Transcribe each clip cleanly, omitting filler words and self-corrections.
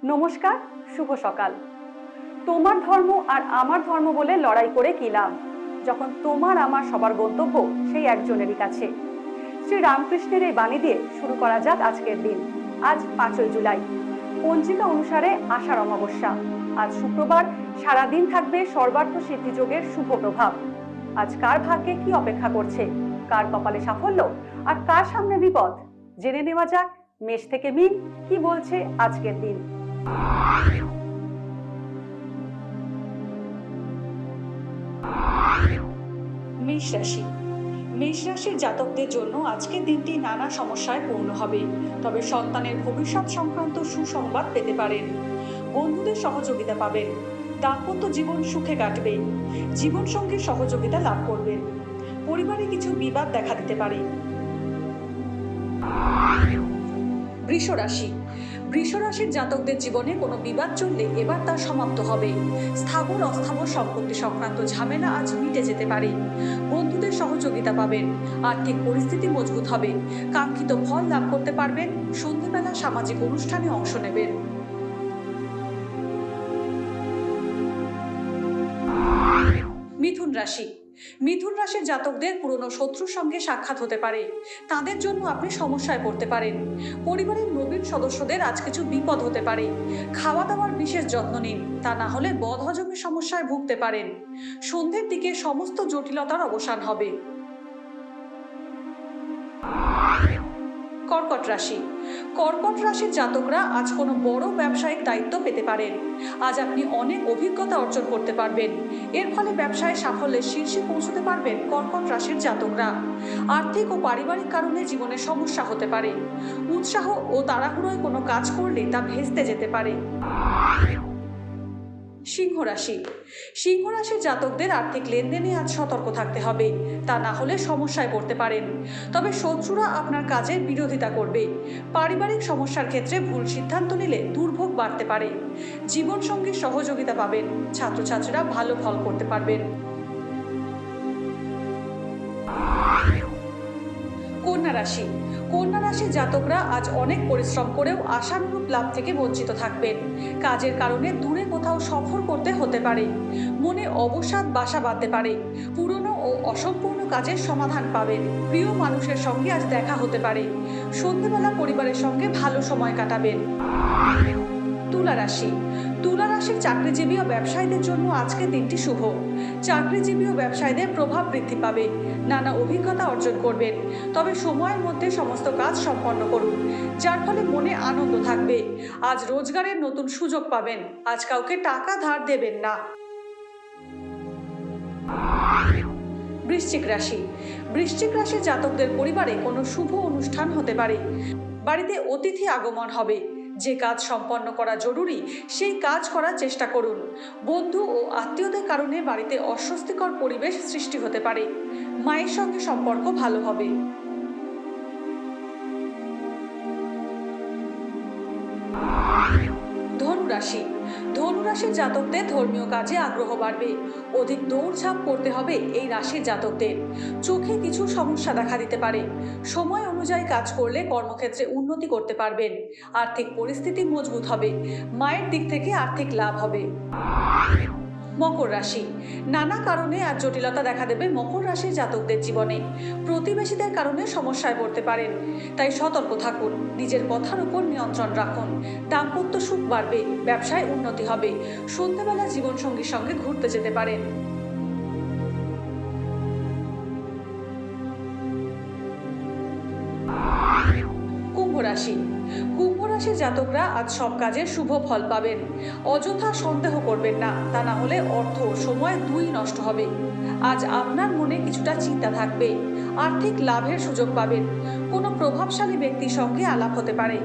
নমস্কার, শুভ সকাল। তোমার ধর্ম আর আমার ধর্ম বলে লড়াই করে কি লাভ, যখন তোমার আমার সবার গন্তব্য সেই একজনেরই কাছে। শ্রী রামকৃষ্ণের এই বাণী দিয়ে শুরু করা যাক আজকের দিন। আজ 5ই জুলাই, পঞ্জিকা অনুসারে আষাঢ় অমাবস্যা। আজ শুক্রবার, সারাদিন থাকবে সর্বার্থ সিদ্ধিযোগের শুভ প্রভাব। আজ কার ভাগ্যে কি অপেক্ষা করছে, কার কপালে সাফল্য আর কার সামনে বিপদ, জেনে নেওয়া যাক মেষ থেকে মীন কি বলছে আজকের দিন। মেষ রাশি। মেষ রাশির জাতকদের জন্য আজকের দিনটি নানা সমস্যায় পূর্ণ হবে, তবে সন্তানের ভবিষ্যৎ সংক্রান্ত সুসংবাদ পেতে পারেন। বন্ধুদের সহযোগিতা পাবেন। দাম্পত্য জীবন সুখে কাটবে। জীবনসঙ্গীর সহযোগিতা লাভ করবেন। পরিবারে কিছু বিবাদ দেখা দিতে পারে। বৃষ রাশি। বৃষ রাশির জাতকদের জীবনে কোনো বিবাদ চললে এবার তা সমাপ্ত হবে। স্থাবর অস্থাবর সম্পত্তি সংক্রান্ত ঝামেলা আজ মিটে যেতে পারে। বন্ধুদের সহযোগিতা পাবেন। আর্থিক পরিস্থিতি মজবুত হবে। কাঙ্ক্ষিত ফল লাভ করতে পারবেন। সন্ধ্যেবেলা সামাজিক অনুষ্ঠানে অংশ নেবেন। মিথুন রাশি। মিথুন রাশির জাতকদের পুরনো শত্রুর সঙ্গে সাক্ষাৎ হতে পারে। তাদের জন্য আপনি সমস্যায় পড়তে পারেন। পরিবারের নবীন সদস্যদের আজ কিছু বিপদ হতে পারে। খাওয়া দাওয়ার বিশেষ যত্ন নিন, তা না হলে বদহজমের সমস্যায় ভুগতে পারেন। সন্ধ্যের দিকে সমস্ত জটিলতার অবসান হবে। কর্কট রাশি। কর্কট রাশির জাতকরা আজ কোনো বড় ব্যবসায়িক দায়িত্ব পেতে পারেন। আজ আপনি অনেক অভিজ্ঞতা অর্জন করতে পারবেন। এর ফলে ব্যবসায় সাফল্যের শীর্ষে পৌঁছতে পারবেন কর্কট রাশির জাতকরা। আর্থিক ও পারিবারিক কারণে জীবনে সমস্যা হতে পারে। উৎসাহ ও তাড়াহুড়োয় কোনো কাজ করলে তা ভেস্তে যেতে পারে। সিংহ রাশি। সিংহ রাশির জাতকদের আর্থিক লেনদেনে আজ সতর্ক থাকতে হবে, তা না হলে সমস্যায় পড়তে পারেন। তবে শত্রুরা আপনার কাজের বিরোধিতা করবে। পারিবারিক সমস্যার ক্ষেত্রে ভুল সিদ্ধান্ত নিলে দুর্ভোগ বাড়তে পারে। জীবনসঙ্গীর সহযোগিতা পাবেন। ছাত্রছাত্রীরা ভালো ফল করতে পারবেন। কন্যা রাশি। কন্যা রাশির জাতকরা আজ অনেক পরিশ্রম করেও আশানুরূপ লাভ থেকে বঞ্চিত থাকবেন। কাজের কারণে দূরে কোথাও সফর করতে হতে পারে। মনে অবসাদ বাসা বাঁধতে পারে। পুরনো ও অসম্পূর্ণ কাজের সমাধান পাবেন। প্রিয় মানুষের সঙ্গে আজ দেখা হতে পারে। সন্ধ্যেবেলা পরিবারের সঙ্গে ভালো সময় কাটাবেন। তুলা রাশি। তুলা রাশির চাকরিজীবী ও ব্যবসায়ীদের জন্য আজকের দিনটি শুভ। চাকরিজীবী ও ব্যবসায়ীদের প্রভাব বৃদ্ধি পাবে। নানা অভিজ্ঞতা অর্জন করবেন। তবে সময়ের মধ্যে সমস্ত কাজ সম্পন্ন করুন, যার ফলে মনে আনন্দ থাকবে। আজ রোজগারের নতুন সুযোগ পাবেন। আজ কাউকে টাকা ধার দেবেন না। বৃশ্চিক রাশি। বৃশ্চিক রাশির জাতকদের পরিবারে কোনো শুভ অনুষ্ঠান হতে পারে। বাড়িতে অতিথি আগমন হবে। যে কাজ সম্পন্ন করা জরুরি সেই কাজ করার চেষ্টা করুন। বন্ধু ও আত্মীয়দের কারণে বাড়িতে অস্বস্তিকর পরিবেশ সৃষ্টি হতে পারে। মায়ের সঙ্গে সম্পর্ক ভালো হবে। ধনু রাশি। ধনু রাশির জাতকদের ধর্মীয় কাজে আগ্রহ বাড়বে। অধিক দৌড়ঝাঁপ করতে হবে এই রাশির জাতকদের। চোখে কিছু সমস্যা দেখা দিতে পারে। সময় অনুযায়ী কাজ করলে কর্মক্ষেত্রে উন্নতি করতে পারবেন। আর্থিক পরিস্থিতি মজবুত হবে। মায়ের দিক থেকে আর্থিক লাভ হবে। মকর রাশি। নানা কারণে আজ জটিলতা দেখা দেবে মকর রাশির জাতকদের জীবনে। প্রতিবেশীদের কারণে সমস্যায় পড়তে পারেন, তাই সতর্ক থাকুন। নিজের কথার উপর নিয়ন্ত্রণ রাখুন। দাম্পত্য সুখ বাড়বে। ব্যবসায় উন্নতি হবে। সন্ধ্যাবেলা জীবনসঙ্গীর সঙ্গে ঘুরতে যেতে পারেন। কুম্ভ রাশি। কুম্ভ রাশির জাতকরা আজ সব কাজে শুভ ফল পাবেন। অযথা সন্দেহ করবেন না, তা না হলে অর্থ ও সময় দুই নষ্ট হবে। আজ আপনার মনে কিছুটা চিন্তা থাকবে। আর্থিক লাভের সুযোগ পাবেন। কোনো প্রভাবশালী ব্যক্তির সঙ্গে আলাপ হতে পারে।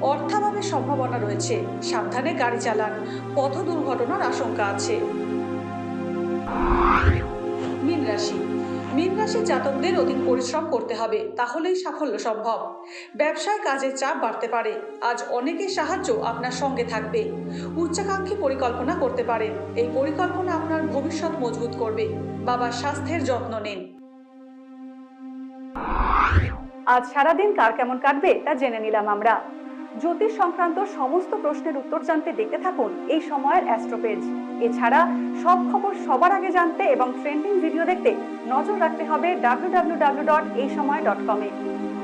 অর্থাভাবের সম্ভাবনা রয়েছে। সাবধানে গাড়ি চালান। পথ দুর্ঘটনার আশঙ্কা আছে। মীন রাশি। মীন রাশির জাতকদের অধিক পরিশ্রম করতে হবে, তাহলেই সাফল্য সম্ভব। ব্যবসায় কাজের চাপ বাড়তে পারে। আজ অনেকের সাহায্য আপনার সঙ্গে থাকবে। উচ্চাকাঙ্ক্ষী পরিকল্পনা করতে পারেন। এই পরিকল্পনা আপনার ভবিষ্যৎ মজবুত করবে। বাবার স্বাস্থ্যের যত্ন নিন। আজ সারাদিন কার কেমন কাটবে তা জেনে নিলাম আমরা। জ্যোতিষ সংক্রান্ত সমস্ত প্রশ্নের উত্তর জানতে দেখতে থাকুন এই সময়ের অ্যাস্ট্রোপেজ। এছাড়া সব খবর সবার আগে জানতে এবং ট্রেন্ডিং ভিডিও দেখতে নজর রাখতে হবে www.এইসময়.com-এ।